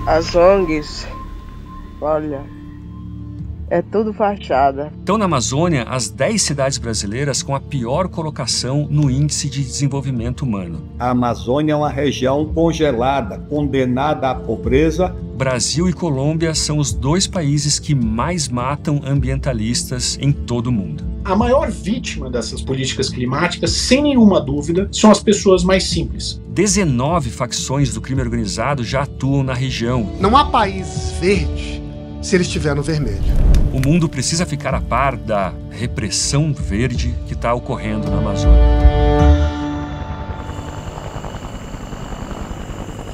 As ONGs, olha, é tudo fachada. Estão na Amazônia as 10 cidades brasileiras com a pior colocação no Índice de Desenvolvimento Humano. A Amazônia é uma região congelada, condenada à pobreza. Brasil e Colômbia são os 2 países que mais matam ambientalistas em todo o mundo. A maior vítima dessas políticas climáticas, sem nenhuma dúvida, são as pessoas mais simples. 19 facções do crime organizado já atuam na região. Não há país verde se ele estiver no vermelho. O mundo precisa ficar a par da repressão verde que está ocorrendo na Amazônia.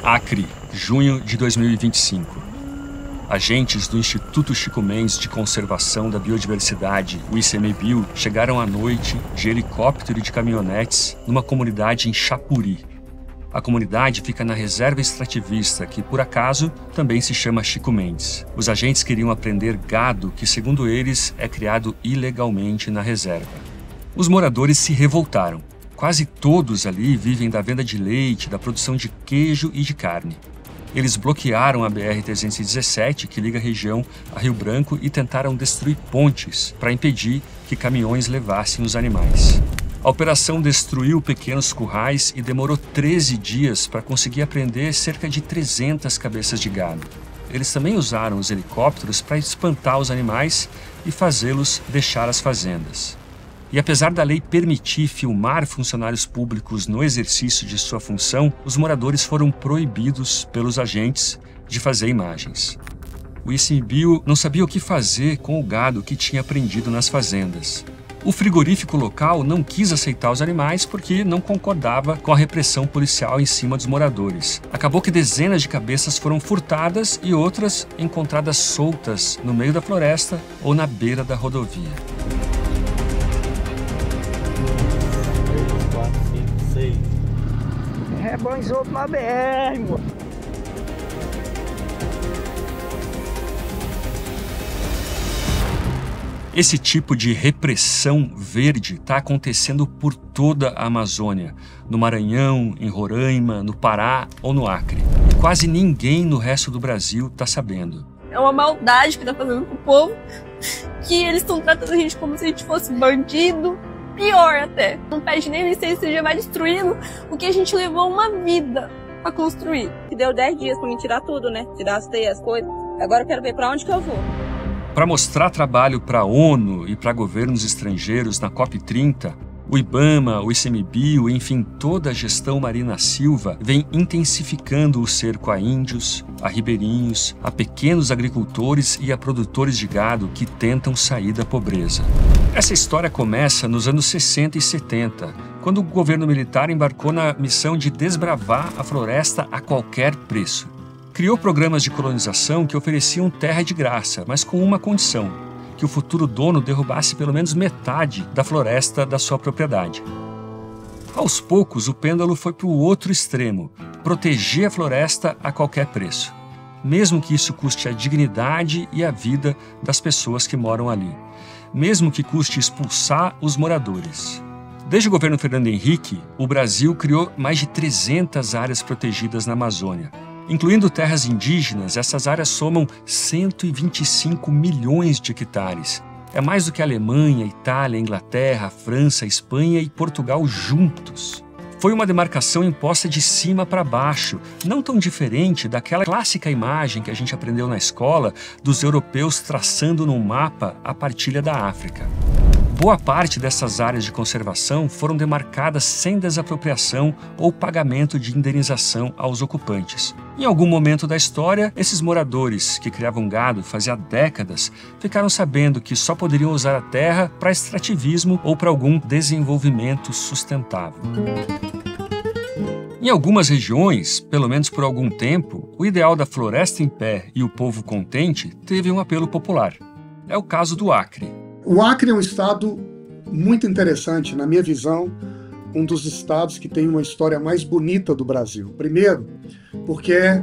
Acre, junho de 2025. Agentes do Instituto Chico Mendes de Conservação da Biodiversidade, o ICMBio, chegaram à noite de helicóptero e de caminhonetes numa comunidade em Chapuri. A comunidade fica na reserva extrativista, que, por acaso, também se chama Chico Mendes. Os agentes queriam apreender gado que, segundo eles, é criado ilegalmente na reserva. Os moradores se revoltaram. Quase todos ali vivem da venda de leite, da produção de queijo e de carne. Eles bloquearam a BR-317, que liga a região a Rio Branco, e tentaram destruir pontes para impedir que caminhões levassem os animais. A operação destruiu pequenos currais e demorou 13 dias para conseguir apreender cerca de 300 cabeças de gado. Eles também usaram os helicópteros para espantar os animais e fazê-los deixar as fazendas. E apesar da lei permitir filmar funcionários públicos no exercício de sua função, os moradores foram proibidos pelos agentes de fazer imagens. O ICMBio não sabia o que fazer com o gado que tinha prendido nas fazendas. O frigorífico local não quis aceitar os animais porque não concordava com a repressão policial em cima dos moradores. Acabou que dezenas de cabeças foram furtadas e outras encontradas soltas no meio da floresta ou na beira da rodovia. 3, 4, 5, 6. Rebanhou na BR, mano. Esse tipo de repressão verde está acontecendo por toda a Amazônia, no Maranhão, em Roraima, no Pará ou no Acre. E quase ninguém no resto do Brasil está sabendo. É uma maldade que está fazendo com o povo, que eles estão tratando a gente como se a gente fosse bandido, pior até. Não pede nem licença, já vai destruindo o que a gente levou uma vida para construir. Que deu 10 dias para me tirar tudo, né? Tirar as teias, as coisas. Agora eu quero ver para onde que eu vou. Para mostrar trabalho para a ONU e para governos estrangeiros na COP30, o IBAMA, o ICMBio, enfim, toda a gestão Marina Silva vem intensificando o cerco a índios, a ribeirinhos, a pequenos agricultores e a produtores de gado que tentam sair da pobreza. Essa história começa nos anos 60 e 70, quando o governo militar embarcou na missão de desbravar a floresta a qualquer preço. Criou programas de colonização que ofereciam terra de graça, mas com uma condição: que o futuro dono derrubasse pelo menos metade da floresta da sua propriedade. Aos poucos, o pêndulo foi para o outro extremo: proteger a floresta a qualquer preço, mesmo que isso custe a dignidade e a vida das pessoas que moram ali, mesmo que custe expulsar os moradores. Desde o governo Fernando Henrique, o Brasil criou mais de 300 áreas protegidas na Amazônia. Incluindo terras indígenas, essas áreas somam 125 milhões de hectares. É mais do que a Alemanha, Itália, Inglaterra, França, Espanha e Portugal juntos. Foi uma demarcação imposta de cima para baixo, não tão diferente daquela clássica imagem que a gente aprendeu na escola dos europeus traçando num mapa a partilha da África. Boa parte dessas áreas de conservação foram demarcadas sem desapropriação ou pagamento de indenização aos ocupantes. Em algum momento da história, esses moradores, que criavam gado fazia décadas, ficaram sabendo que só poderiam usar a terra para extrativismo ou para algum desenvolvimento sustentável. Em algumas regiões, pelo menos por algum tempo, o ideal da floresta em pé e o povo contente teve um apelo popular. É o caso do Acre. O Acre é um estado muito interessante, na minha visão, um dos estados que tem uma história mais bonita do Brasil. Primeiro, porque é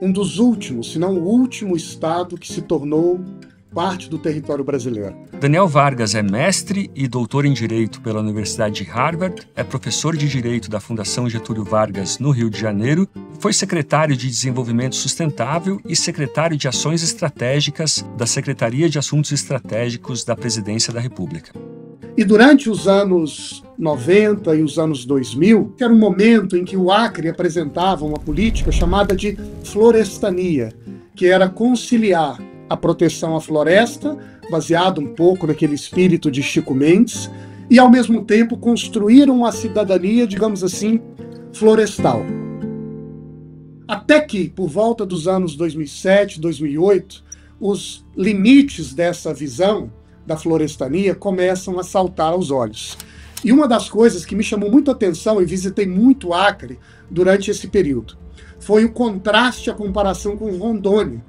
um dos últimos, se não o último estado que se tornou parte do território brasileiro. Daniel Vargas é mestre e doutor em Direito pela Universidade de Harvard, é professor de Direito da Fundação Getúlio Vargas no Rio de Janeiro, Foi secretário de Desenvolvimento Sustentável e secretário de Ações Estratégicas da Secretaria de Assuntos Estratégicos da Presidência da República. E durante os anos 90 e os anos 2000, era um momento em que o Acre apresentava uma política chamada de florestania, que era conciliar a proteção à floresta, baseado um pouco naquele espírito de Chico Mendes, e ao mesmo tempo construir uma cidadania, digamos assim, florestal. Até que, por volta dos anos 2007, 2008, os limites dessa visão da florestania começam a saltar aos olhos. E uma das coisas que me chamou muito a atenção, e visitei muito Acre durante esse período, foi o contraste, a comparação com Rondônia,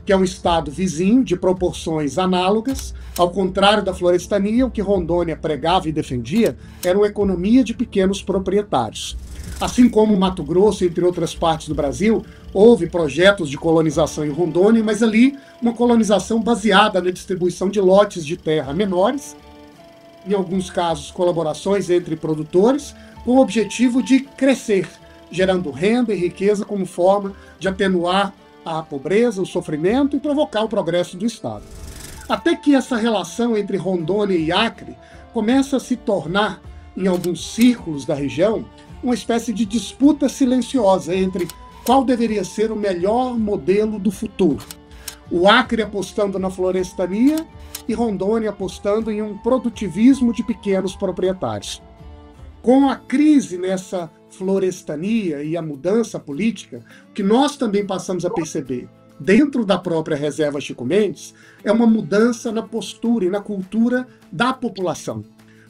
que é um estado vizinho de proporções análogas. Ao contrário da florestania, o que Rondônia pregava e defendia era uma economia de pequenos proprietários. Assim como Mato Grosso, entre outras partes do Brasil, houve projetos de colonização em Rondônia, mas ali uma colonização baseada na distribuição de lotes de terra menores, em alguns casos colaborações entre produtores, com o objetivo de crescer, gerando renda e riqueza como forma de atenuar a pobreza, o sofrimento e provocar o progresso do Estado. Até que essa relação entre Rondônia e Acre começa a se tornar, em alguns círculos da região, uma espécie de disputa silenciosa entre qual deveria ser o melhor modelo do futuro. O Acre apostando na florestania e Rondônia apostando em um produtivismo de pequenos proprietários. Com a crise nessa florestania e a mudança política, o que nós também passamos a perceber dentro da própria reserva Chico Mendes é uma mudança na postura e na cultura da população.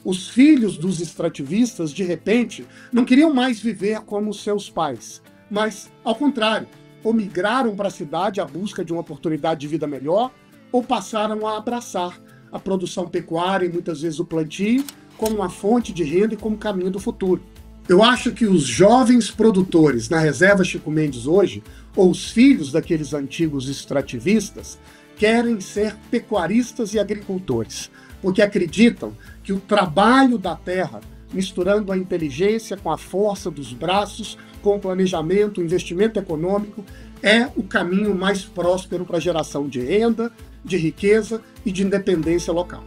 Os filhos dos extrativistas, de repente, não queriam mais viver como seus pais, mas, ao contrário, ou migraram para a cidade à busca de uma oportunidade de vida melhor, ou passaram a abraçar a produção pecuária e muitas vezes o plantio como uma fonte de renda e como caminho do futuro. Eu acho que os jovens produtores na reserva Chico Mendes hoje, ou os filhos daqueles antigos extrativistas, querem ser pecuaristas e agricultores, porque acreditam que o trabalho da terra, misturando a inteligência com a força dos braços, com o planejamento, o investimento econômico, é o caminho mais próspero para a geração de renda, de riqueza e de independência local.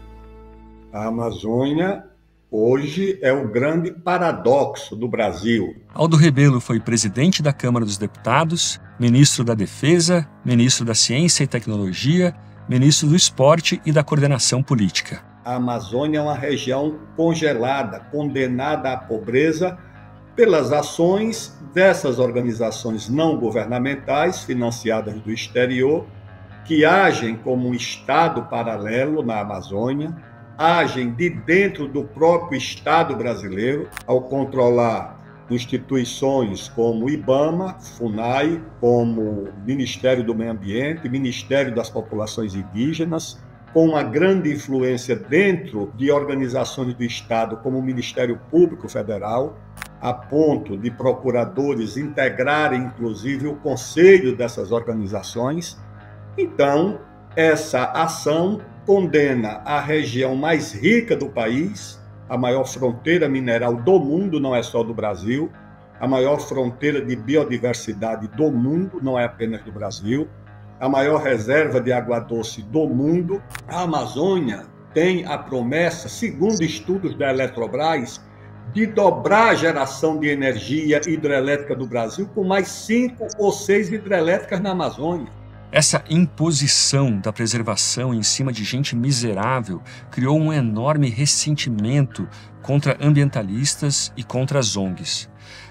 A Amazônia hoje é o grande paradoxo do Brasil. Aldo Rebelo foi presidente da Câmara dos Deputados, ministro da Defesa, ministro da Ciência e Tecnologia, ministro do Esporte e da Coordenação Política. A Amazônia é uma região congelada, condenada à pobreza pelas ações dessas organizações não governamentais, financiadas do exterior, que agem como um Estado paralelo na Amazônia, agem de dentro do próprio Estado brasileiro, ao controlar instituições como o IBAMA, FUNAI, como o Ministério do Meio Ambiente, Ministério das Populações Indígenas, com uma grande influência dentro de organizações do Estado, como o Ministério Público Federal, a ponto de procuradores integrarem, inclusive, o conselho dessas organizações. Então, essa ação condena a região mais rica do país, a maior fronteira mineral do mundo, não é só do Brasil, a maior fronteira de biodiversidade do mundo, não é apenas do Brasil, a maior reserva de água doce do mundo. A Amazônia tem a promessa, segundo estudos da Eletrobras, de dobrar a geração de energia hidrelétrica do Brasil com mais 5 ou 6 hidrelétricas na Amazônia. Essa imposição da preservação em cima de gente miserável criou um enorme ressentimento contra ambientalistas e contra as ONGs.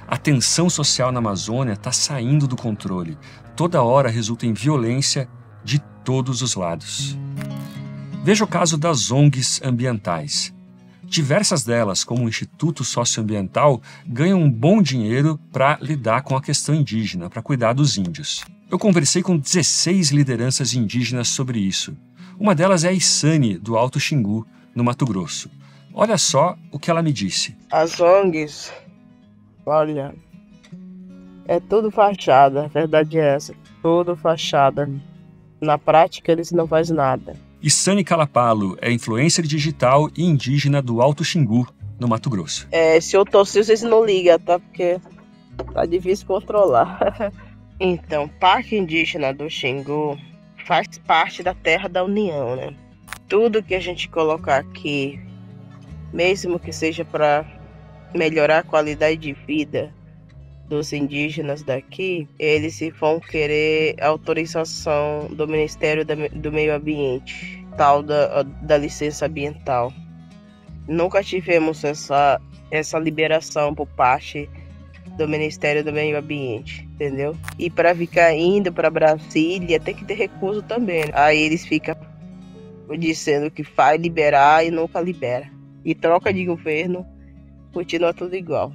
A tensão social na Amazônia está saindo do controle. Toda hora resulta em violência de todos os lados. Veja o caso das ONGs ambientais. Diversas delas, como o Instituto Socioambiental, ganham um bom dinheiro para lidar com a questão indígena, para cuidar dos índios. Eu conversei com 16 lideranças indígenas sobre isso. Uma delas é a Isane, do Alto Xingu, no Mato Grosso. Olha só o que ela me disse. As ONGs, olha, é tudo fachada, a verdade é essa, tudo fachada. Na prática eles não fazem nada. Isane Calapalo é influencer digital e indígena do Alto Xingu, no Mato Grosso. Se eu tossir, vocês não ligam, tá? Porque Tá difícil controlar. Então, Parque Indígena do Xingu faz parte da Terra da União, né? Tudo que a gente colocar aqui, mesmo que seja para melhorar a qualidade de vida dos indígenas daqui, eles vão querer autorização do Ministério do Meio Ambiente, tal da licença ambiental. Nunca tivemos essa liberação por parte do Ministério do Meio Ambiente, entendeu? E para ficar indo para Brasília tem que ter recurso também. Aí eles ficam dizendo que vai liberar e nunca libera. E troca de governo, continua tudo igual.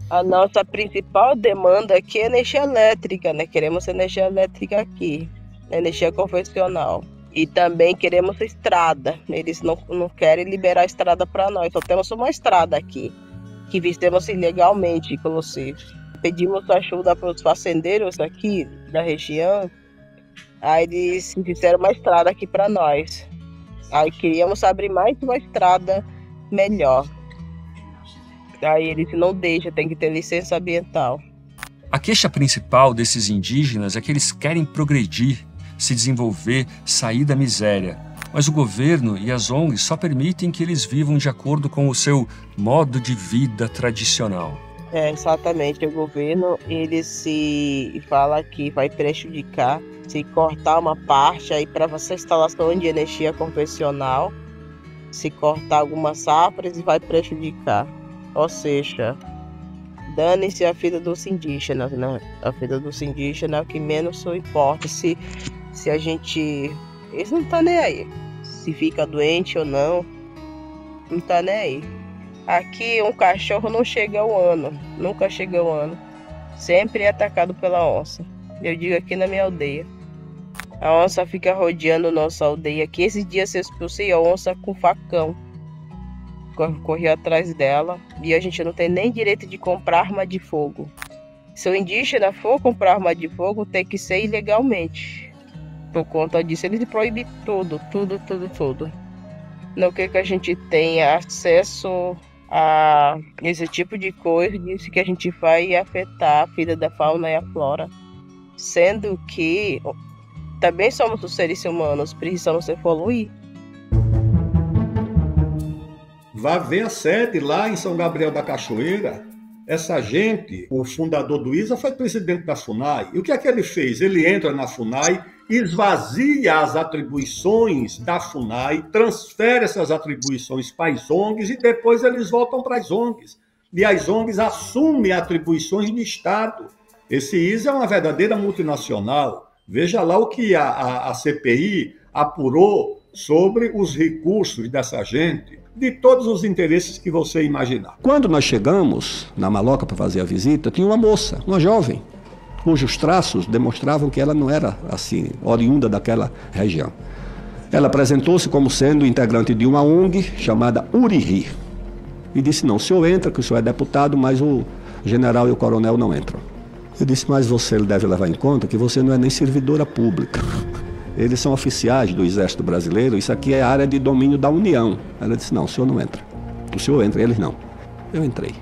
A nossa principal demanda aqui é energia elétrica, né? Queremos energia elétrica aqui, energia convencional. E também queremos estrada. Eles não querem liberar a estrada para nós. Só temos uma estrada aqui, que fizemos ilegalmente, inclusive. Pedimos ajuda para os fazendeiros aqui da região. Aí eles fizeram uma estrada aqui para nós. Aí queríamos abrir mais uma estrada melhor. Aí eles não deixam, tem que ter licença ambiental. A queixa principal desses indígenas é que eles querem progredir, se desenvolver, sair da miséria. Mas o governo e as ONGs só permitem que eles vivam de acordo com o seu modo de vida tradicional. Exatamente. O governo, ele se fala que vai prejudicar se cortar uma parte aí para essa instalação de energia convencional. Se cortar algumas safras, vai prejudicar. Ou seja, dane-se a vida dos indígenas, né? A vida dos indígenas é o que menos importa. Se a gente... Eles não estão nem aí. Se fica doente ou não tá nem aí. Aqui um cachorro não chega ao ano. Nunca chega ao ano. Sempre é atacado pela onça. Eu digo aqui na minha aldeia. A onça fica rodeando nossa aldeia aqui. Esses dias eu expulsei a onça com facão. Corri atrás dela e a gente não tem nem direito de comprar arma de fogo. Se o indígena for comprar arma de fogo, tem que ser ilegalmente. Por conta disso, eles proíbem tudo. Não quer que a gente tenha acesso a esse tipo de coisa, disse que a gente vai afetar a vida da fauna e a flora. Sendo que também somos os seres humanos, precisamos evoluir. Vá ver a sede lá em São Gabriel da Cachoeira. Essa gente, o fundador do ISA, foi presidente da FUNAI. E o que é que ele fez? Ele entra na FUNAI, esvazia as atribuições da FUNAI, transfere essas atribuições para as ONGs e depois eles voltam para as ONGs. E as ONGs assumem atribuições de Estado. Esse ISA é uma verdadeira multinacional. Veja lá o que a CPI apurou sobre os recursos dessa gente, de todos os interesses que você imaginar. Quando nós chegamos na Maloca para fazer a visita, tinha uma moça, uma jovem, cujos traços demonstravam que ela não era assim, oriunda daquela região. Ela apresentou-se como sendo integrante de uma ONG chamada Uriri. E disse, não, o senhor entra, que o senhor é deputado, mas o general e o coronel não entram. Eu disse, mas você deve levar em conta que você não é nem servidora pública. Eles são oficiais do Exército Brasileiro, isso aqui é área de domínio da União. Ela disse, não, o senhor não entra. O senhor entra, eles não. Eu entrei.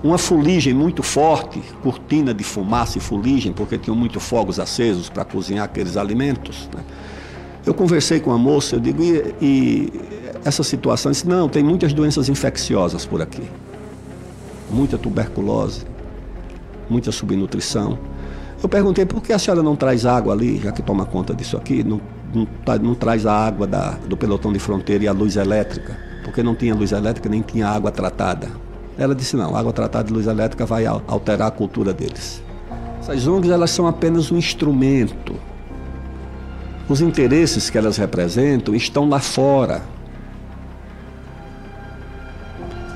Uma fuligem muito forte, cortina de fumaça e fuligem, porque tinham muitos fogos acesos para cozinhar aqueles alimentos, né? Eu conversei com a moça, eu digo, e essa situação? Ela disse, não, tem muitas doenças infecciosas por aqui. Muita tuberculose, muita subnutrição. Eu perguntei, por que a senhora não traz água ali, já que toma conta disso aqui, não traz a água do pelotão de fronteira e a luz elétrica? Porque não tinha luz elétrica, nem tinha água tratada. Ela disse, não, água tratada e luz elétrica vai alterar a cultura deles. Essas ONGs, elas são apenas um instrumento. Os interesses que elas representam estão lá fora.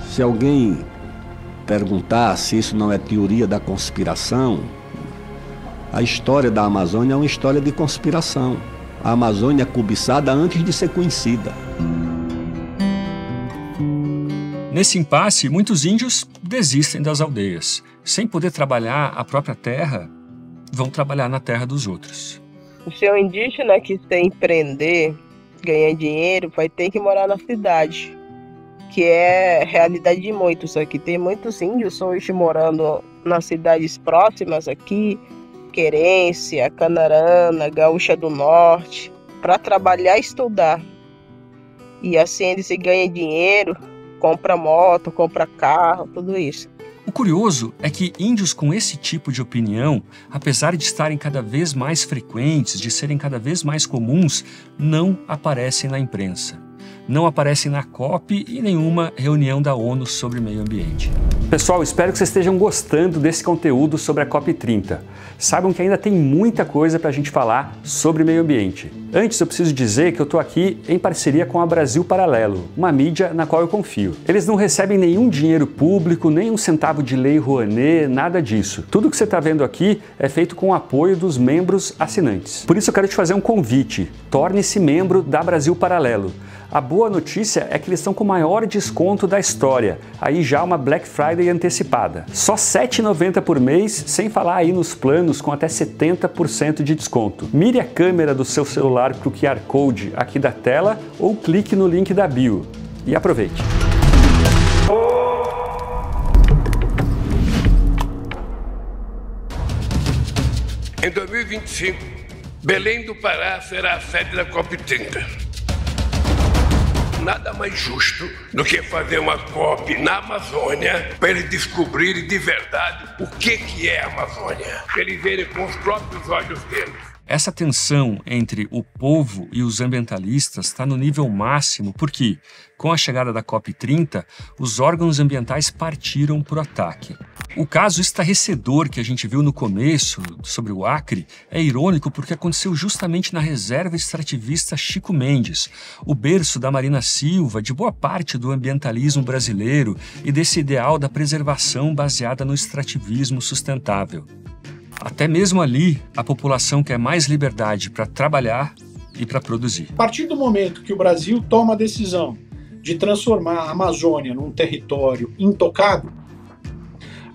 Se alguém perguntar se isso não é teoria da conspiração, a história da Amazônia é uma história de conspiração. A Amazônia é cobiçada antes de ser conhecida. Nesse impasse, muitos índios desistem das aldeias. Sem poder trabalhar a própria terra, vão trabalhar na terra dos outros. Se o indígena quiser empreender, ganhar dinheiro, vai ter que morar na cidade, que é a realidade de muitos aqui. Tem muitos índios hoje morando nas cidades próximas aqui, Querência, Canarana, Gaúcha do Norte, para trabalhar e estudar. E assim eles ganham dinheiro, compra moto, compra carro, tudo isso. O curioso é que índios com esse tipo de opinião, apesar de estarem cada vez mais frequentes, de serem cada vez mais comuns, não aparecem na imprensa. Não aparecem na COP e nenhuma reunião da ONU sobre meio ambiente. Pessoal, espero que vocês estejam gostando desse conteúdo sobre a COP30. Saibam que ainda tem muita coisa para a gente falar sobre meio ambiente. Antes, eu preciso dizer que eu estou aqui em parceria com a Brasil Paralelo, uma mídia na qual eu confio. Eles não recebem nenhum dinheiro público, nem um centavo de lei Rouanet, nada disso. Tudo que você está vendo aqui é feito com o apoio dos membros assinantes. Por isso eu quero te fazer um convite. Torne-se membro da Brasil Paralelo. A boa notícia é que eles estão com o maior desconto da história, aí já uma Black Friday antecipada. Só R$ 7,90 por mês, sem falar aí nos planos com até 70% de desconto. Mire a câmera do seu celular para o QR Code aqui da tela ou clique no link da bio e aproveite. Em 2025, Belém do Pará será a sede da COP30. Nada mais justo do que fazer uma COP na Amazônia para eles descobrirem de verdade o que é a Amazônia, para eles verem com os próprios olhos deles. Essa tensão entre o povo e os ambientalistas está no nível máximo porque, com a chegada da COP30, os órgãos ambientais partiram para o ataque. O caso estarrecedor que a gente viu no começo, sobre o Acre, é irônico porque aconteceu justamente na reserva extrativista Chico Mendes, o berço da Marina Silva, de boa parte do ambientalismo brasileiro e desse ideal da preservação baseada no extrativismo sustentável. Até mesmo ali, a população quer mais liberdade para trabalhar e para produzir. A partir do momento que o Brasil toma a decisão de transformar a Amazônia num território intocado,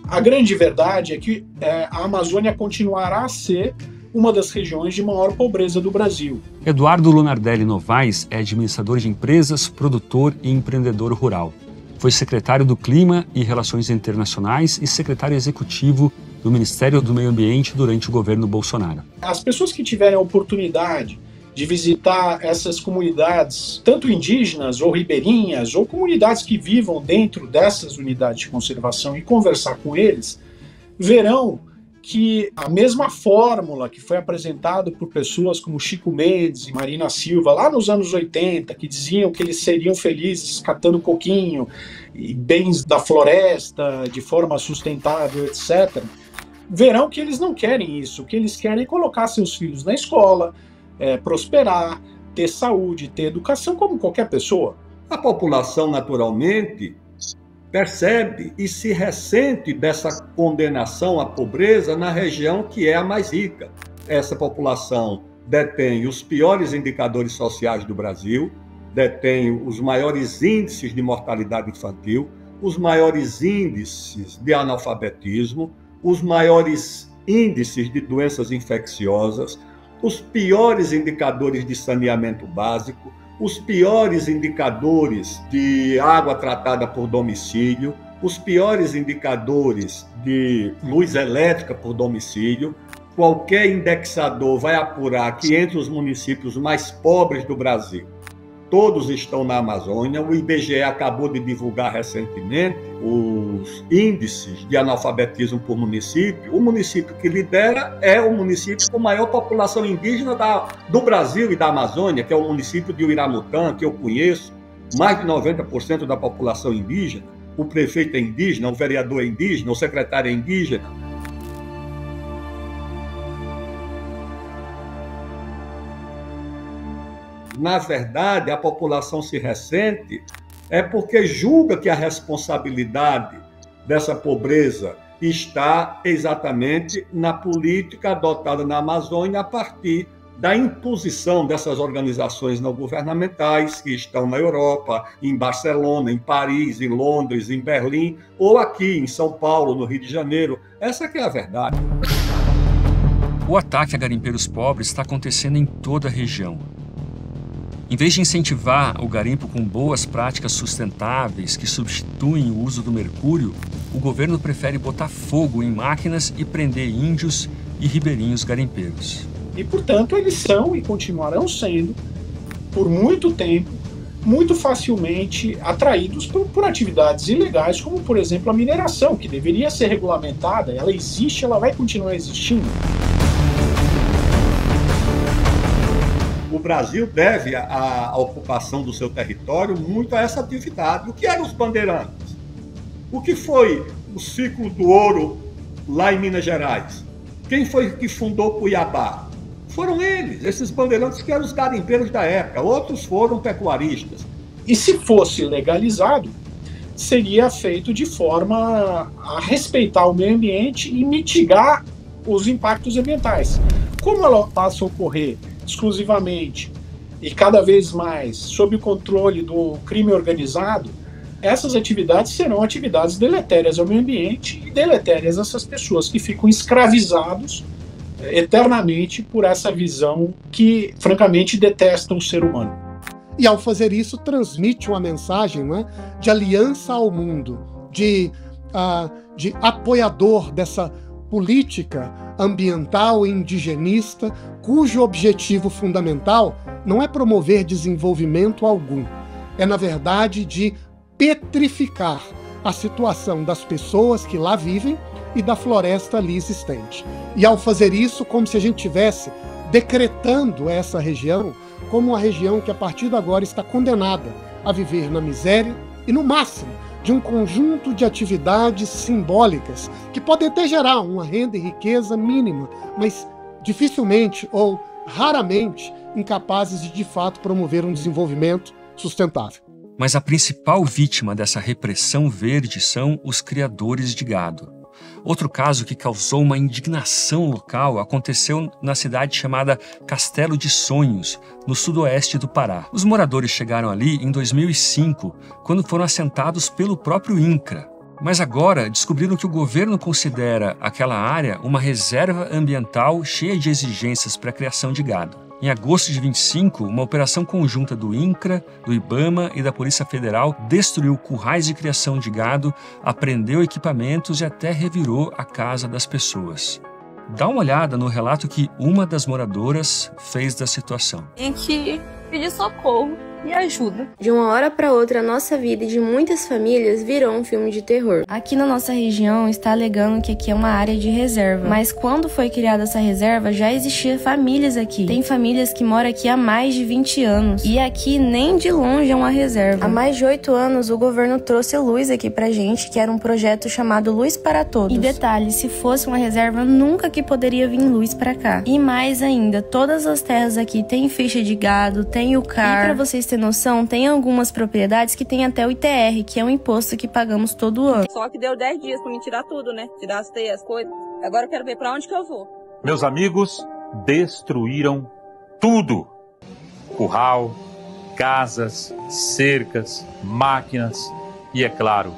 a grande verdade é que a Amazônia continuará a ser uma das regiões de maior pobreza do Brasil. Eduardo Lunardelli Novaes é administrador de empresas, produtor e empreendedor rural. Foi secretário do Clima e Relações Internacionais e secretário executivo do Ministério do Meio Ambiente durante o governo Bolsonaro. As pessoas que tiverem a oportunidade de visitar essas comunidades, tanto indígenas ou ribeirinhas, ou comunidades que vivam dentro dessas unidades de conservação e conversar com eles, verão que a mesma fórmula que foi apresentada por pessoas como Chico Mendes e Marina Silva lá nos anos 80, que diziam que eles seriam felizes catando coquinho e bens da floresta de forma sustentável, etc., verão que eles não querem isso. O que eles querem é colocar seus filhos na escola, prosperar, ter saúde, ter educação como qualquer pessoa. A população, naturalmente, percebe e se ressente dessa condenação à pobreza na região que é a mais rica. Essa população detém os piores indicadores sociais do Brasil, detém os maiores índices de mortalidade infantil, os maiores índices de analfabetismo, os maiores índices de doenças infecciosas, os piores indicadores de saneamento básico, os piores indicadores de água tratada por domicílio, os piores indicadores de luz elétrica por domicílio. Qualquer indexador vai apurar que entre os municípios mais pobres do Brasil, todos estão na Amazônia. O IBGE acabou de divulgar recentemente os índices de analfabetismo por município. O município que lidera é o município com maior população indígena do Brasil e da Amazônia, que é o município de Uiramutã, que eu conheço, mais de 90% da população indígena. O prefeito é indígena, o vereador é indígena, o secretário é indígena. Na verdade, a população se ressente porque julga que a responsabilidade dessa pobreza está exatamente na política adotada na Amazônia a partir da imposição dessas organizações não governamentais que estão na Europa, em Barcelona, em Paris, em Londres, em Berlim, ou aqui em São Paulo, no Rio de Janeiro. Essa que é a verdade. O ataque a garimpeiros pobres está acontecendo em toda a região. Em vez de incentivar o garimpo com boas práticas sustentáveis que substituem o uso do mercúrio, o governo prefere botar fogo em máquinas e prender índios e ribeirinhos garimpeiros. E, portanto, eles são e continuarão sendo, por muito tempo, muito facilmente atraídos por atividades ilegais, como, por exemplo, a mineração, que deveria ser regulamentada. Ela existe, ela vai continuar existindo. O Brasil deve a ocupação do seu território muito a essa atividade. O que eram os bandeirantes? O que foi o ciclo do ouro lá em Minas Gerais? Quem foi que fundou Cuiabá? Foram eles, esses bandeirantes que eram os garimpeiros da época. Outros foram pecuaristas. E se fosse legalizado, seria feito de forma a respeitar o meio ambiente e mitigar os impactos ambientais. Como ela passa a ocorrer exclusivamente e cada vez mais sob o controle do crime organizado, essas atividades serão atividades deletérias ao meio ambiente e deletérias a essas pessoas que ficam escravizados eternamente por essa visão que, francamente, detesta o ser humano. E ao fazer isso, transmite uma mensagem, não é, de aliança ao mundo, de apoiador dessa política ambiental e indigenista, cujo objetivo fundamental não é promover desenvolvimento algum, é, na verdade, de petrificar a situação das pessoas que lá vivem e da floresta ali existente. E ao fazer isso, como se a gente estivesse decretando essa região como uma região que a partir de agora está condenada a viver na miséria e no máximo de um conjunto de atividades simbólicas que podem até gerar uma renda e riqueza mínima, mas dificilmente ou raramente incapazes de fato promover um desenvolvimento sustentável. Mas a principal vítima dessa repressão verde são os criadores de gado. Outro caso que causou uma indignação local aconteceu na cidade chamada Castelo de Sonhos, no sudoeste do Pará. Os moradores chegaram ali em 2005, quando foram assentados pelo próprio INCRA. Mas agora descobriram que o governo considera aquela área uma reserva ambiental cheia de exigências para a criação de gado. Em agosto de 25, uma operação conjunta do INCRA, do IBAMA e da Polícia Federal destruiu currais de criação de gado, apreendeu equipamentos e até revirou a casa das pessoas. Dá uma olhada no relato que uma das moradoras fez da situação. A gente pediu socorro e ajuda. De uma hora para outra, a nossa vida e de muitas famílias virou um filme de terror. Aqui na nossa região está alegando que aqui é uma área de reserva, mas quando foi criada essa reserva já existiam famílias aqui. Tem famílias que moram aqui há mais de 20 anos e aqui nem de longe é uma reserva. Há mais de 8 anos o governo trouxe luz aqui pra gente, que era um projeto chamado Luz para Todos. E detalhe, se fosse uma reserva nunca que poderia vir luz pra cá. E mais ainda, todas as terras aqui têm ficha de gado, tem o CAR. E pra vocês terem noção, tem algumas propriedades que tem até o ITR, que é um imposto que pagamos todo ano. Só que deu 10 dias pra me tirar tudo, né? Tirar as teias, as coisas. Agora eu quero ver pra onde que eu vou. Meus amigos destruíram tudo. Curral, casas, cercas, máquinas e, é claro,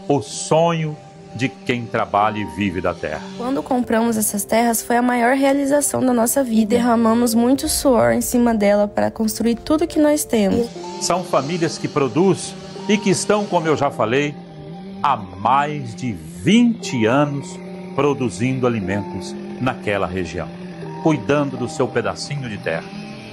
o sonho de quem trabalha e vive da terra. Quando compramos essas terras foi a maior realização da nossa vida. Derramamos muito suor em cima dela para construir tudo que nós temos. São famílias que produzem e que estão, como eu já falei, há mais de 20 anos produzindo alimentos naquela região, cuidando do seu pedacinho de terra.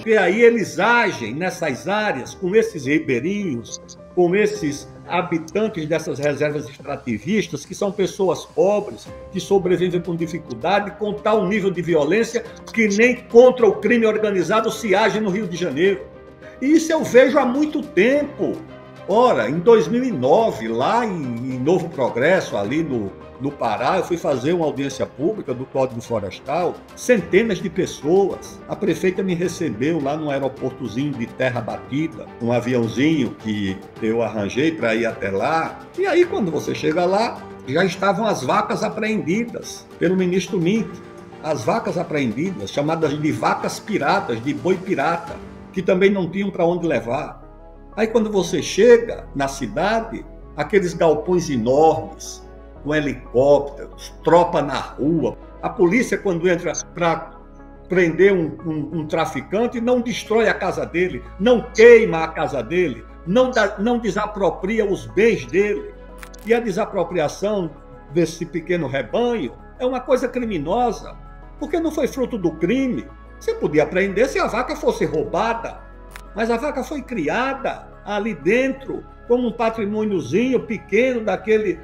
E aí eles agem nessas áreas com esses ribeirinhos, com esses habitantes dessas reservas extrativistas, que são pessoas pobres, que sobrevivem com dificuldade, com tal nível de violência que nem contra o crime organizado se age no Rio de Janeiro. E isso eu vejo há muito tempo. Ora, em 2009, lá em Novo Progresso, ali no Pará, eu fui fazer uma audiência pública do Código Florestal, centenas de pessoas. A prefeita me recebeu lá no aeroportozinho de Terra Batida, um aviãozinho que eu arranjei para ir até lá. E aí, quando você chega lá, já estavam as vacas apreendidas pelo ministro Mink. As vacas apreendidas, chamadas de vacas piratas, de boi pirata, que também não tinham para onde levar. Aí, quando você chega na cidade, aqueles galpões enormes, com helicópteros, tropa na rua. A polícia, quando entra para prender um traficante, não destrói a casa dele, não queima a casa dele, não desapropria os bens dele. E a desapropriação desse pequeno rebanho é uma coisa criminosa, porque não foi fruto do crime. Você podia prender se a vaca fosse roubada, mas a vaca foi criada ali dentro como um patrimôniozinho pequeno daquele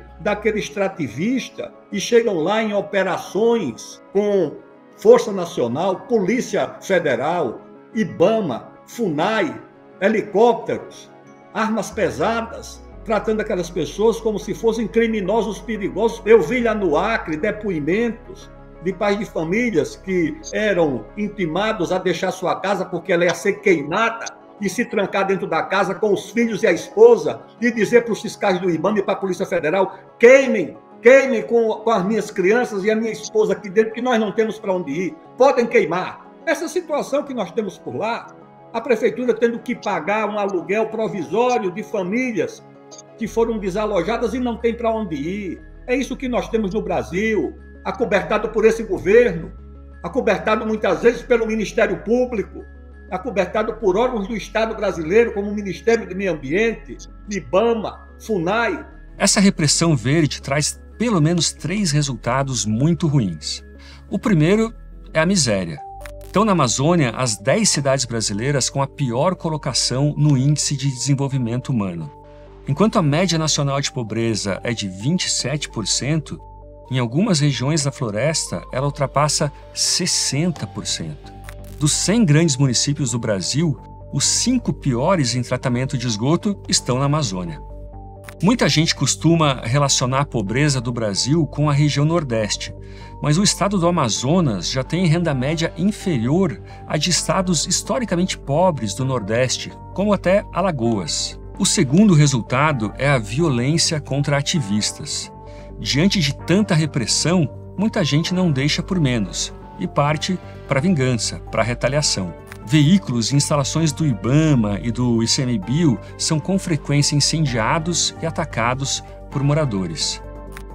extrativista, e chegam lá em operações com Força Nacional, Polícia Federal, IBAMA, FUNAI, helicópteros, armas pesadas, tratando aquelas pessoas como se fossem criminosos perigosos. Eu vi lá no Acre depoimentos de pais de famílias que eram intimados a deixar sua casa porque ela ia ser queimada, e se trancar dentro da casa com os filhos e a esposa e dizer para os fiscais do IBAMA e para a Polícia Federal: queimem com as minhas crianças e a minha esposa aqui dentro, que nós não temos para onde ir. Podem queimar. Essa situação que nós temos por lá, a prefeitura tendo que pagar um aluguel provisório de famílias que foram desalojadas e não tem para onde ir. É isso que nós temos no Brasil, acobertado por esse governo, acobertado muitas vezes pelo Ministério Público, acobertado por órgãos do Estado brasileiro, como o Ministério do Meio Ambiente, IBAMA, FUNAI. Essa repressão verde traz pelo menos 3 resultados muito ruins. O primeiro é a miséria. Estão na Amazônia as 10 cidades brasileiras com a pior colocação no Índice de Desenvolvimento Humano. Enquanto a média nacional de pobreza é de 27%, em algumas regiões da floresta ela ultrapassa 60%. Dos 100 grandes municípios do Brasil, os 5 piores em tratamento de esgoto estão na Amazônia. Muita gente costuma relacionar a pobreza do Brasil com a região Nordeste, mas o estado do Amazonas já tem renda média inferior à de estados historicamente pobres do Nordeste, como até Alagoas. O segundo resultado é a violência contra ativistas. Diante de tanta repressão, muita gente não deixa por menos e parte para a vingança, para a retaliação. Veículos e instalações do IBAMA e do ICMBio são com frequência incendiados e atacados por moradores.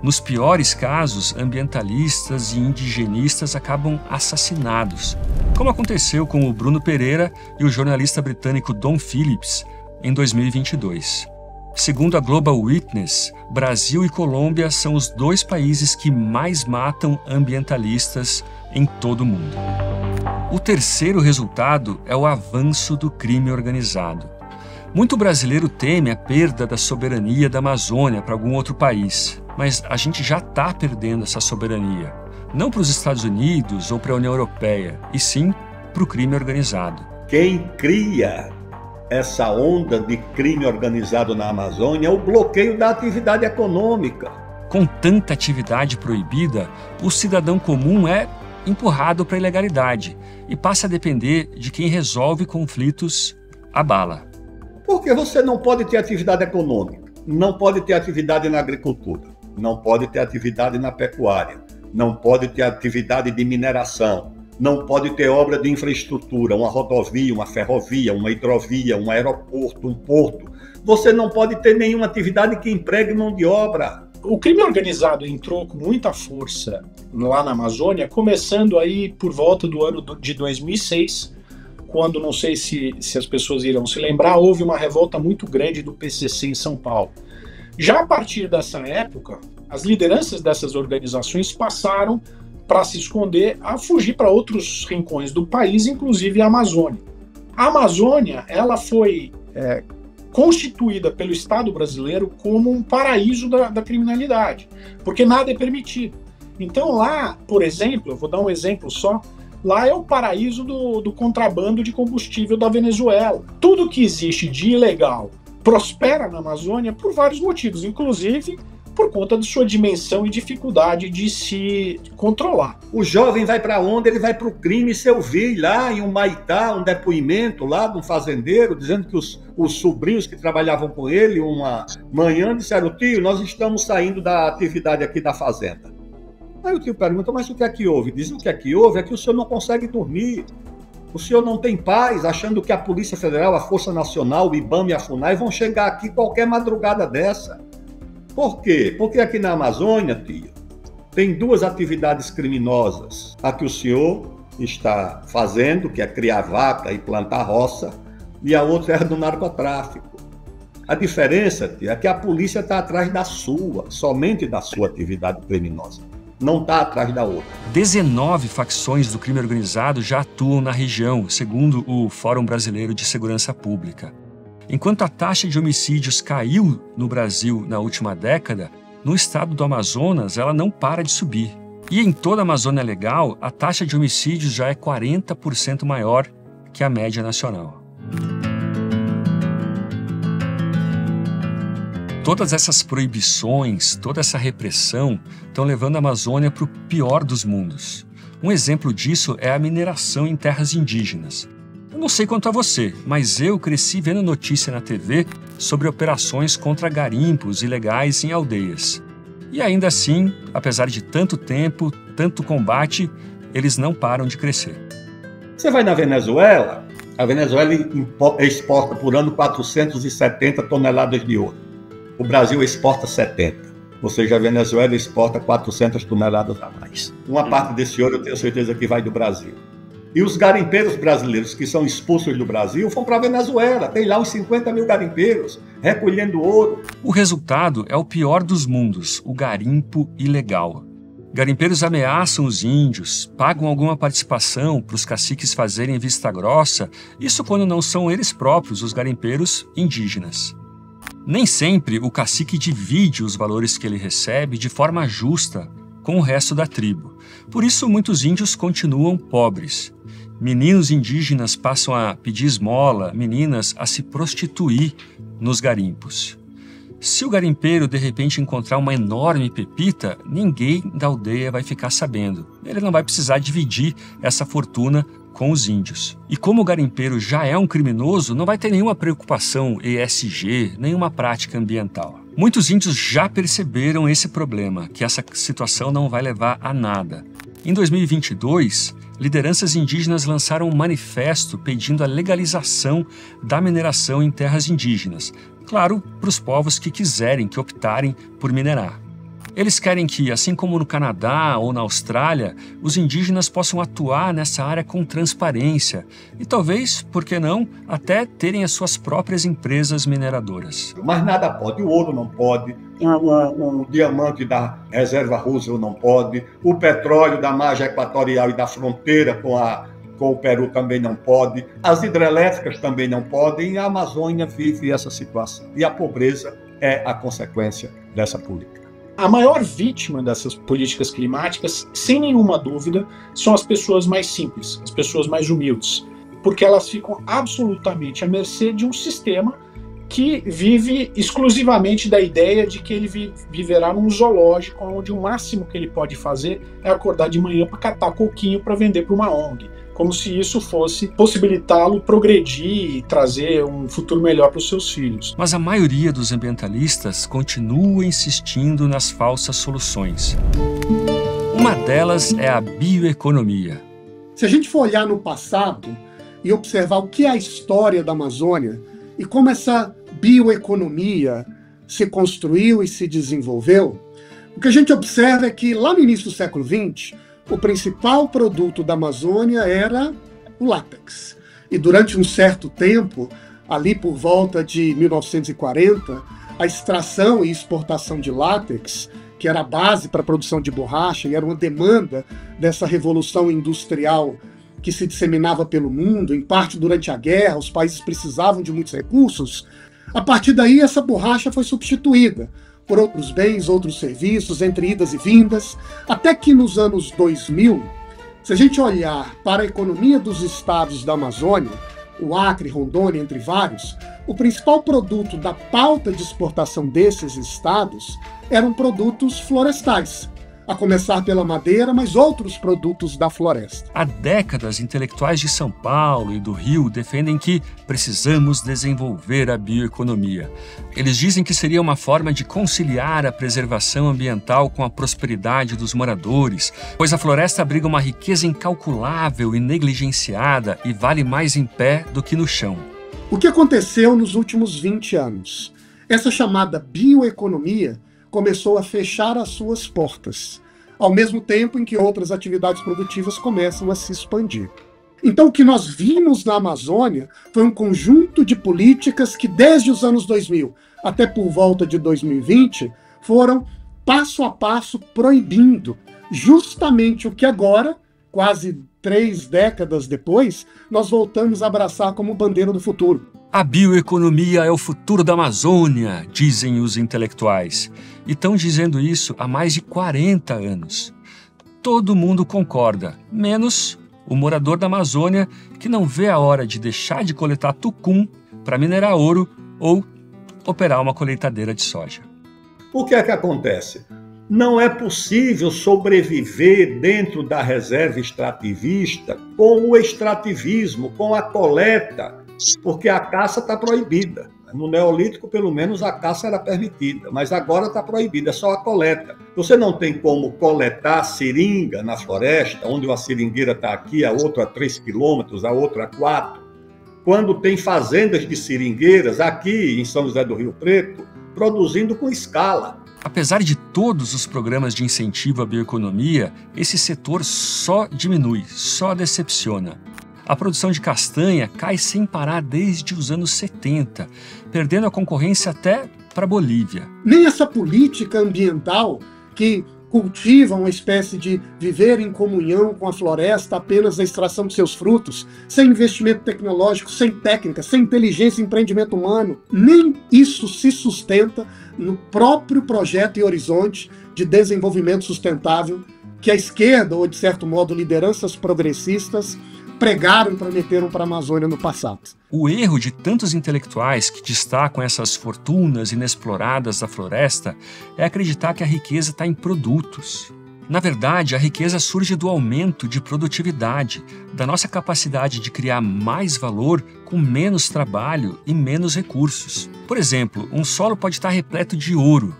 Nos piores casos, ambientalistas e indigenistas acabam assassinados, como aconteceu com o Bruno Pereira e o jornalista britânico Dom Phillips em 2022. Segundo a Global Witness, Brasil e Colômbia são os 2 países que mais matam ambientalistas em todo o mundo. O terceiro resultado é o avanço do crime organizado. Muito brasileiro teme a perda da soberania da Amazônia para algum outro país, mas a gente já está perdendo essa soberania, não para os Estados Unidos ou para a União Europeia, e sim para o crime organizado. Quem cria essa onda de crime organizado na Amazônia é o bloqueio da atividade econômica. Com tanta atividade proibida, o cidadão comum é empurrado para a ilegalidade e passa a depender de quem resolve conflitos à bala. Porque você não pode ter atividade econômica, não pode ter atividade na agricultura, não pode ter atividade na pecuária, não pode ter atividade de mineração, não pode ter obra de infraestrutura, uma rodovia, uma ferrovia, uma hidrovia, um aeroporto, um porto. Você não pode ter nenhuma atividade que empregue mão de obra. O crime organizado entrou com muita força lá na Amazônia, começando aí por volta do ano de 2006, quando, não sei se as pessoas irão se lembrar, houve uma revolta muito grande do PCC em São Paulo. Já a partir dessa época, as lideranças dessas organizações passaram para se esconder, a fugir para outros rincões do país, inclusive a Amazônia. A Amazônia, ela foi constituída pelo Estado brasileiro como um paraíso da criminalidade, porque nada é permitido. Então lá, por exemplo, eu vou dar um exemplo só, lá é o paraíso do contrabando de combustível da Venezuela. Tudo que existe de ilegal prospera na Amazônia por vários motivos, inclusive por conta de sua dimensão e dificuldade de se controlar. O jovem vai para onde? Ele vai para o crime. Se eu vi lá em Humaitá um depoimento lá de um fazendeiro dizendo que os sobrinhos que trabalhavam com ele uma manhã disseram: tio, nós estamos saindo da atividade aqui da fazenda. Aí o tio pergunta: mas o que é que houve? Diz: o que é que houve é que o senhor não consegue dormir. O senhor não tem paz, achando que a Polícia Federal, a Força Nacional, o IBAMA e a FUNAI vão chegar aqui qualquer madrugada dessa. Por quê? Porque aqui na Amazônia, tia, tem 2 atividades criminosas a que o senhor está fazendo, que é criar vaca e plantar roça, e a outra é do narcotráfico. A diferença é que a polícia está atrás somente da sua atividade criminosa. Não está atrás da outra. 19 facções do crime organizado já atuam na região, segundo o Fórum Brasileiro de Segurança Pública. Enquanto a taxa de homicídios caiu no Brasil na última década, no estado do Amazonas ela não para de subir. E em toda a Amazônia Legal, a taxa de homicídios já é 40% maior que a média nacional. Todas essas proibições, toda essa repressão estão levando a Amazônia para o pior dos mundos. Um exemplo disso é a mineração em terras indígenas. Eu não sei quanto a você, mas eu cresci vendo notícia na TV sobre operações contra garimpos ilegais em aldeias. E ainda assim, apesar de tanto tempo, tanto combate, eles não param de crescer. Você vai na Venezuela, a Venezuela exporta por ano 470 toneladas de ouro. O Brasil exporta 70, ou seja, a Venezuela exporta 400 toneladas a mais. Uma parte desse ouro eu tenho certeza que vai do Brasil. E os garimpeiros brasileiros que são expulsos do Brasil vão para a Venezuela. Tem lá uns 50 mil garimpeiros recolhendo ouro. O resultado é o pior dos mundos, o garimpo ilegal. Garimpeiros ameaçam os índios, pagam alguma participação para os caciques fazerem vista grossa, isso quando não são eles próprios, os garimpeiros indígenas. Nem sempre o cacique divide os valores que ele recebe de forma justa com o resto da tribo. Por isso, muitos índios continuam pobres. Meninos indígenas passam a pedir esmola, meninas a se prostituir nos garimpos. Se o garimpeiro de repente encontrar uma enorme pepita, ninguém da aldeia vai ficar sabendo. Ele não vai precisar dividir essa fortuna com os índios. E como o garimpeiro já é um criminoso, não vai ter nenhuma preocupação ESG, nenhuma prática ambiental. Muitos índios já perceberam esse problema, que essa situação não vai levar a nada. Em 2022, lideranças indígenas lançaram um manifesto pedindo a legalização da mineração em terras indígenas. Claro, para os povos que quiserem, que optarem por minerar. Eles querem que, assim como no Canadá ou na Austrália, os indígenas possam atuar nessa área com transparência e talvez, por que não, até terem as suas próprias empresas mineradoras. Mas nada pode, o ouro não pode, o diamante da reserva Roosevelt não pode, o petróleo da margem equatorial e da fronteira com o Peru também não pode, as hidrelétricas também não podem, e a Amazônia vive essa situação. E a pobreza é a consequência dessa política. A maior vítima dessas políticas climáticas, sem nenhuma dúvida, são as pessoas mais simples, as pessoas mais humildes, porque elas ficam absolutamente à mercê de um sistema que vive exclusivamente da ideia de que ele viverá num zoológico, onde o máximo que ele pode fazer é acordar de manhã para catar coquinho para vender para uma ONG, como se isso fosse possibilitá-lo progredir e trazer um futuro melhor para os seus filhos. Mas a maioria dos ambientalistas continua insistindo nas falsas soluções. Uma delas é a bioeconomia. Se a gente for olhar no passado e observar o que é a história da Amazônia e como essa bioeconomia se construiu e se desenvolveu, o que a gente observa é que lá no início do século XX, o principal produto da Amazônia era o látex. E durante um certo tempo, ali por volta de 1940, a extração e exportação de látex, que era a base para a produção de borracha e era uma demanda dessa revolução industrial que se disseminava pelo mundo, em parte durante a guerra, os países precisavam de muitos recursos. A partir daí, essa borracha foi substituída por outros bens, outros serviços, entre idas e vindas, até que nos anos 2000, se a gente olhar para a economia dos estados da Amazônia, o Acre, Rondônia, entre vários, o principal produto da pauta de exportação desses estados eram produtos florestais, a começar pela madeira, mas outros produtos da floresta. Há décadas, intelectuais de São Paulo e do Rio defendem que precisamos desenvolver a bioeconomia. Eles dizem que seria uma forma de conciliar a preservação ambiental com a prosperidade dos moradores, pois a floresta abriga uma riqueza incalculável e negligenciada e vale mais em pé do que no chão. O que aconteceu nos últimos 20 anos? Essa chamada bioeconomia começou a fechar as suas portas. ao mesmo tempo em que outras atividades produtivas começam a se expandir. Então, o que nós vimos na Amazônia foi um conjunto de políticas que, desde os anos 2000 até por volta de 2020, foram passo a passo proibindo justamente o que agora, quase 3 décadas depois, nós voltamos a abraçar como bandeira do futuro. A bioeconomia é o futuro da Amazônia, dizem os intelectuais. E estão dizendo isso há mais de 40 anos. Todo mundo concorda, menos o morador da Amazônia, que não vê a hora de deixar de coletar tucum para minerar ouro ou operar uma colheitadeira de soja. O que é que acontece? Não é possível sobreviver dentro da reserva extrativista com o extrativismo, com a coleta, porque a caça está proibida. No Neolítico, pelo menos, a caça era permitida, mas agora está proibida, é só a coleta. Você não tem como coletar seringa na floresta, onde uma seringueira está aqui, a outra a 3 quilômetros, a outra a 4, quando tem fazendas de seringueiras aqui em São José do Rio Preto, produzindo com escala. Apesar de todos os programas de incentivo à bioeconomia, esse setor só diminui, só decepciona. A produção de castanha cai sem parar desde os anos 70, perdendo a concorrência até para a Bolívia. Nem essa política ambiental que cultiva uma espécie de viver em comunhão com a floresta apenas a extração de seus frutos, sem investimento tecnológico, sem técnica, sem inteligência e empreendimento humano, nem isso se sustenta no próprio projeto e horizonte de desenvolvimento sustentável que a esquerda, ou de certo modo lideranças progressistas, pregaram e prometeram para a Amazônia no passado. O erro de tantos intelectuais que destacam essas fortunas inexploradas da floresta é acreditar que a riqueza está em produtos. Na verdade, a riqueza surge do aumento de produtividade, da nossa capacidade de criar mais valor com menos trabalho e menos recursos. Por exemplo, um solo pode estar repleto de ouro,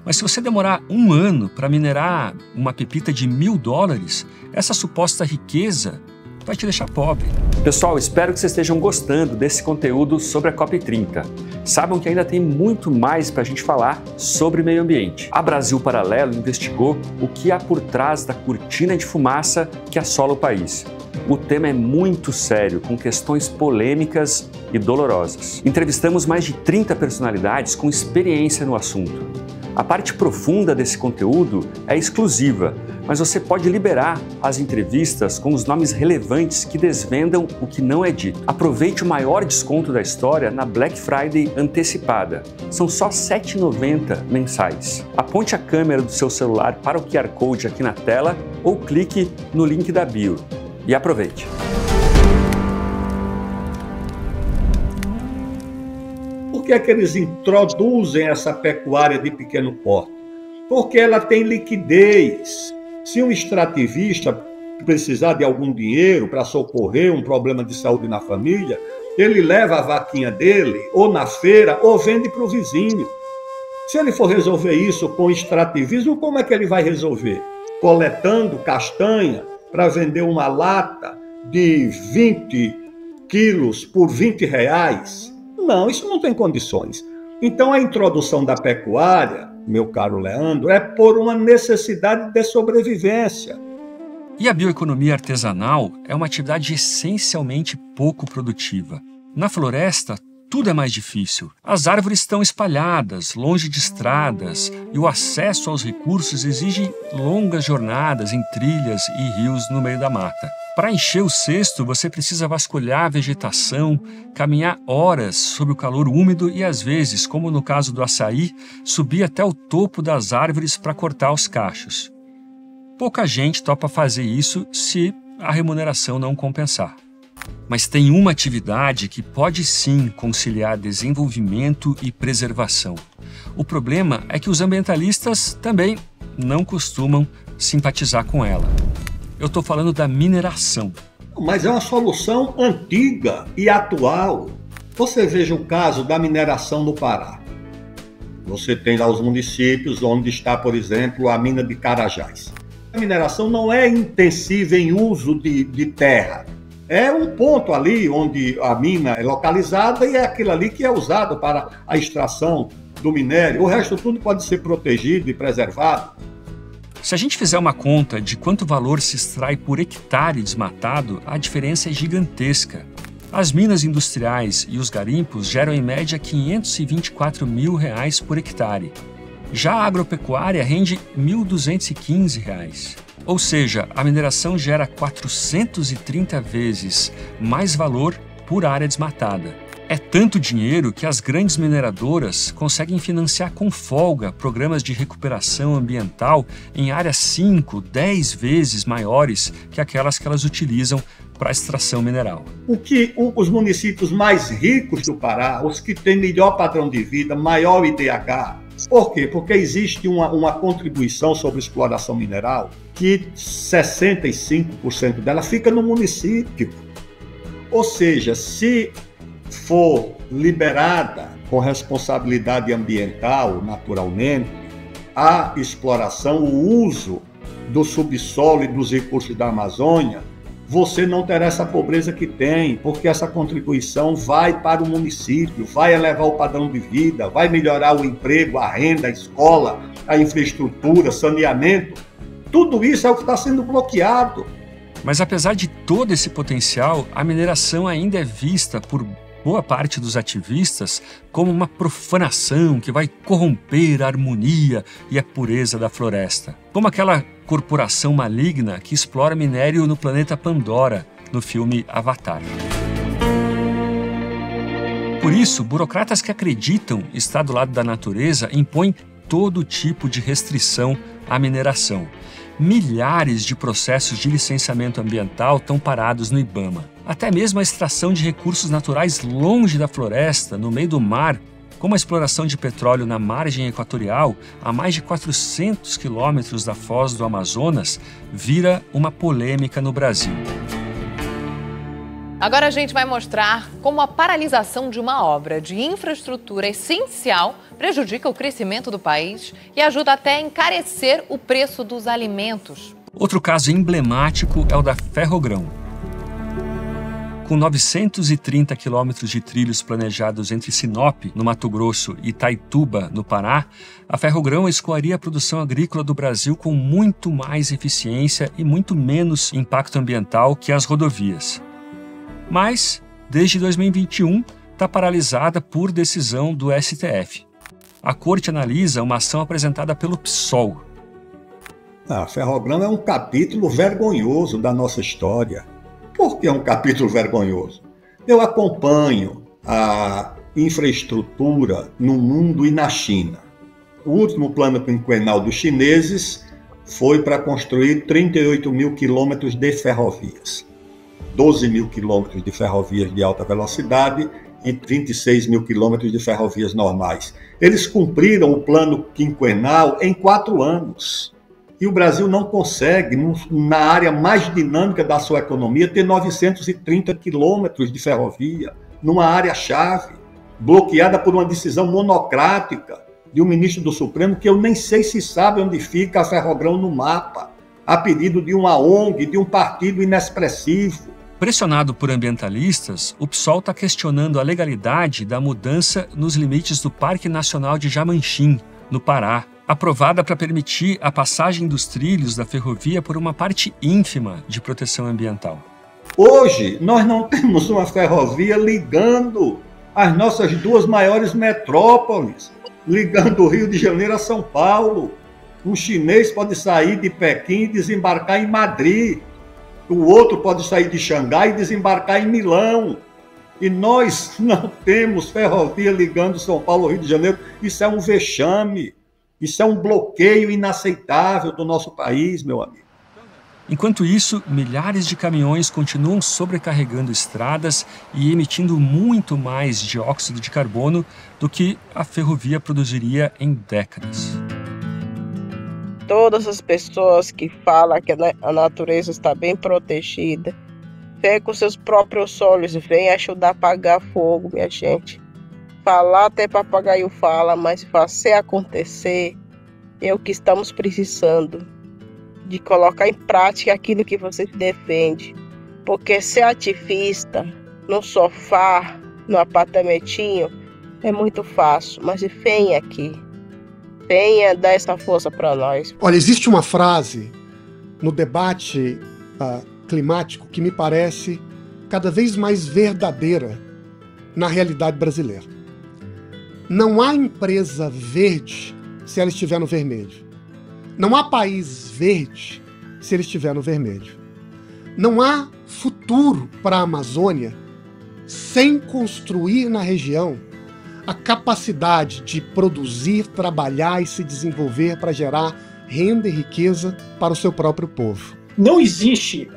mas se você demorar 1 ano para minerar uma pepita de $1.000, essa suposta riqueza vai te deixar pobre. Pessoal, espero que vocês estejam gostando desse conteúdo sobre a COP30. Saibam que ainda tem muito mais para a gente falar sobre meio ambiente. A Brasil Paralelo investigou o que há por trás da cortina de fumaça que assola o país. O tema é muito sério, com questões polêmicas e dolorosas. Entrevistamos mais de 30 personalidades com experiência no assunto. A parte profunda desse conteúdo é exclusiva, mas você pode liberar as entrevistas com os nomes relevantes que desvendam o que não é dito. Aproveite o maior desconto da história na Black Friday antecipada. São só R$ 7,90 mensais. Aponte a câmera do seu celular para o QR Code aqui na tela ou clique no link da bio. E aproveite! Por que é que eles introduzem essa pecuária de pequeno porte? Porque ela tem liquidez. Se um extrativista precisar de algum dinheiro para socorrer um problema de saúde na família, ele leva a vaquinha dele ou na feira ou vende para o vizinho. Se ele for resolver isso com extrativismo, como é que ele vai resolver? Coletando castanha para vender uma lata de 20 quilos por R$20? Não, isso não tem condições. Então a introdução da pecuária, meu caro Leandro, é por uma necessidade de sobrevivência. E a bioeconomia artesanal é uma atividade essencialmente pouco produtiva. Na floresta, tudo é mais difícil. As árvores estão espalhadas, longe de estradas, e o acesso aos recursos exige longas jornadas em trilhas e rios no meio da mata. Para encher o cesto, você precisa vasculhar a vegetação, caminhar horas sob o calor úmido e, às vezes, como no caso do açaí, subir até o topo das árvores para cortar os cachos. Pouca gente topa fazer isso se a remuneração não compensar. Mas tem uma atividade que pode sim conciliar desenvolvimento e preservação. O problema é que os ambientalistas também não costumam simpatizar com ela. Eu estou falando da mineração. Mas é uma solução antiga e atual. Você veja o caso da mineração no Pará. Você tem lá os municípios onde está, por exemplo, a mina de Carajás. A mineração não é intensiva em uso de terra. É um ponto ali onde a mina é localizada e é aquilo ali que é usado para a extração do minério. O resto tudo pode ser protegido e preservado. Se a gente fizer uma conta de quanto valor se extrai por hectare desmatado, a diferença é gigantesca. As minas industriais e os garimpos geram em média R$ 524 mil por hectare. Já a agropecuária rende R$ 1.215. Ou seja, a mineração gera 430 vezes mais valor por área desmatada. É tanto dinheiro que as grandes mineradoras conseguem financiar com folga programas de recuperação ambiental em áreas 5, 10 vezes maiores que aquelas que elas utilizam para a extração mineral. Os municípios mais ricos do Pará, os que têm melhor padrão de vida, maior IDH, por quê? Porque existe uma contribuição sobre exploração mineral que 65% dela fica no município. Ou seja, se for liberada com responsabilidade ambiental, naturalmente, a exploração, o uso do subsolo e dos recursos da Amazônia, você não terá essa pobreza que tem, porque essa contribuição vai para o município, vai elevar o padrão de vida, vai melhorar o emprego, a renda, a escola, a infraestrutura, saneamento. Tudo isso é o que está sendo bloqueado. Mas apesar de todo esse potencial, a mineração ainda é vista por boa parte dos ativistas como uma profanação que vai corromper a harmonia e a pureza da floresta. Como aquela corporação maligna que explora minério no planeta Pandora, no filme Avatar. Por isso, burocratas que acreditam estar do lado da natureza impõem todo tipo de restrição à mineração. Milhares de processos de licenciamento ambiental estão parados no IBAMA. Até mesmo a extração de recursos naturais longe da floresta, no meio do mar, como a exploração de petróleo na margem equatorial, a mais de 400 quilômetros da foz do Amazonas, vira uma polêmica no Brasil. Agora a gente vai mostrar como a paralisação de uma obra de infraestrutura essencial prejudica o crescimento do país e ajuda até a encarecer o preço dos alimentos. Outro caso emblemático é o da Ferrogrão. Com 930 quilômetros de trilhos planejados entre Sinop, no Mato Grosso, e Itaituba, no Pará, a Ferrogrão escoaria a produção agrícola do Brasil com muito mais eficiência e muito menos impacto ambiental que as rodovias. Mas, desde 2021, está paralisada por decisão do STF. A Corte analisa uma ação apresentada pelo PSOL. A Ferrogrão é um capítulo vergonhoso da nossa história. Por que é um capítulo vergonhoso? Eu acompanho a infraestrutura no mundo e na China. O último plano quinquenal dos chineses foi para construir 38 mil quilômetros de ferrovias. 12 mil quilômetros de ferrovias de alta velocidade e 26 mil quilômetros de ferrovias normais. Eles cumpriram o plano quinquenal em 4 anos. E o Brasil não consegue, na área mais dinâmica da sua economia, ter 930 quilômetros de ferrovia, numa área-chave, bloqueada por uma decisão monocrática de um ministro do Supremo, que eu nem sei se sabe onde fica a Ferrogrão no mapa, a pedido de uma ONG, de um partido inexpressivo. Pressionado por ambientalistas, o PSOL está questionando a legalidade da mudança nos limites do Parque Nacional de Jamanchim, no Pará, aprovada para permitir a passagem dos trilhos da ferrovia por uma parte ínfima de proteção ambiental. Hoje, nós não temos uma ferrovia ligando as nossas 2 maiores metrópoles, ligando o Rio de Janeiro a São Paulo. Um chinês pode sair de Pequim e desembarcar em Madrid. O outro pode sair de Xangai e desembarcar em Milão. E nós não temos ferrovia ligando São Paulo ao Rio de Janeiro. Isso é um vexame. Isso é um bloqueio inaceitável do nosso país, meu amigo. Enquanto isso, milhares de caminhões continuam sobrecarregando estradas e emitindo muito mais dióxido de carbono do que a ferrovia produziria em décadas. Todas as pessoas que falam que a natureza está bem protegida, vem com seus próprios olhos, vem ajudar a apagar fogo, minha gente. Falar até papagaio fala, mas fazer acontecer é o que estamos precisando, de colocar em prática aquilo que você defende. Porque ser ativista no sofá, no apartamentinho, é muito fácil, mas vem aqui. empenha, dá essa força para nós. Olha, existe uma frase no debate climático que me parece cada vez mais verdadeira na realidade brasileira. Não há empresa verde se ela estiver no vermelho. Não há país verde se ele estiver no vermelho. Não há futuro para a Amazônia sem construir na região a capacidade de produzir, trabalhar e se desenvolver para gerar renda e riqueza para o seu próprio povo. Não existe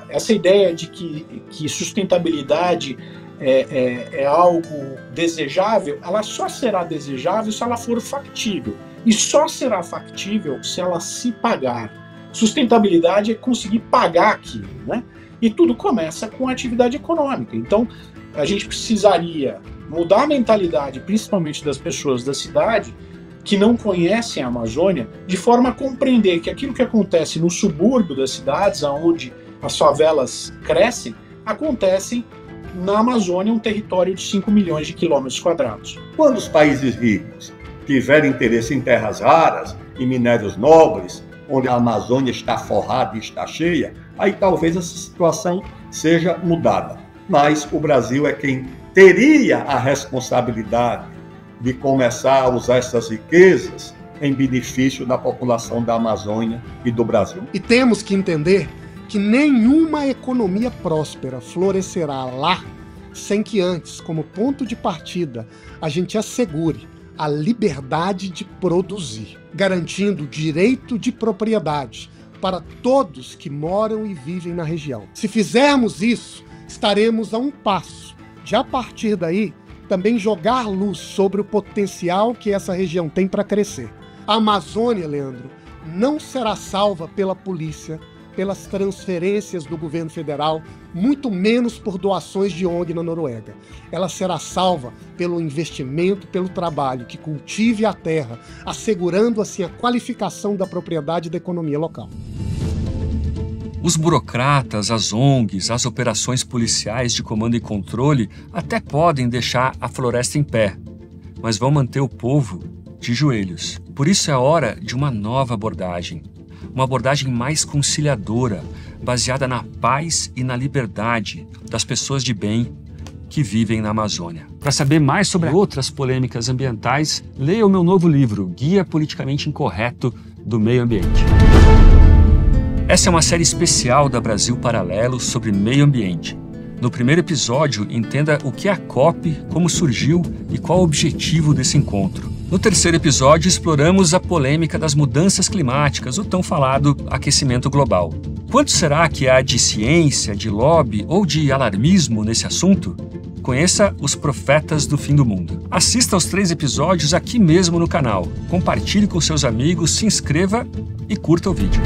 essa ideia de que sustentabilidade é algo desejável. Ela só será desejável se ela for factível. E só será factível se ela se pagar. Sustentabilidade é conseguir pagar aquilo, né? E tudo começa com a atividade econômica. Então, a gente precisaria mudar a mentalidade, principalmente das pessoas da cidade, que não conhecem a Amazônia, de forma a compreender que aquilo que acontece no subúrbio das cidades, onde as favelas crescem, acontecem na Amazônia, um território de 5 milhões de quilômetros quadrados. Quando os países ricos tiverem interesse em terras raras, em minérios nobres, onde a Amazônia está forrada e está cheia, aí talvez essa situação seja mudada. Mas o Brasil é quem teria a responsabilidade de começar a usar essas riquezas em benefício da população da Amazônia e do Brasil. E temos que entender que nenhuma economia próspera florescerá lá sem que antes, como ponto de partida, a gente assegure a liberdade de produzir, garantindo o direito de propriedade para todos que moram e vivem na região. Se fizermos isso, estaremos a um passo de, a partir daí, também jogar luz sobre o potencial que essa região tem para crescer. A Amazônia, Leandro, não será salva pela polícia, pelas transferências do governo federal, muito menos por doações de ONG na Noruega. Ela será salva pelo investimento, pelo trabalho que cultive a terra, assegurando assim a qualificação da propriedade e da economia local. Os burocratas, as ONGs, as operações policiais de comando e controle até podem deixar a floresta em pé, mas vão manter o povo de joelhos. Por isso é hora de uma nova abordagem. Uma abordagem mais conciliadora, baseada na paz e na liberdade das pessoas de bem que vivem na Amazônia. Para saber mais sobre outras polêmicas ambientais, leia o meu novo livro, Guia Politicamente Incorreto do Meio Ambiente. Essa é uma série especial da Brasil Paralelo sobre meio ambiente. No primeiro episódio, entenda o que é a COP, como surgiu e qual o objetivo desse encontro. No terceiro episódio, exploramos a polêmica das mudanças climáticas, o tão falado aquecimento global. Quanto será que há de ciência, de lobby ou de alarmismo nesse assunto? Conheça os profetas do fim do mundo. Assista aos 3 episódios aqui mesmo no canal. Compartilhe com seus amigos, se inscreva e curta o vídeo.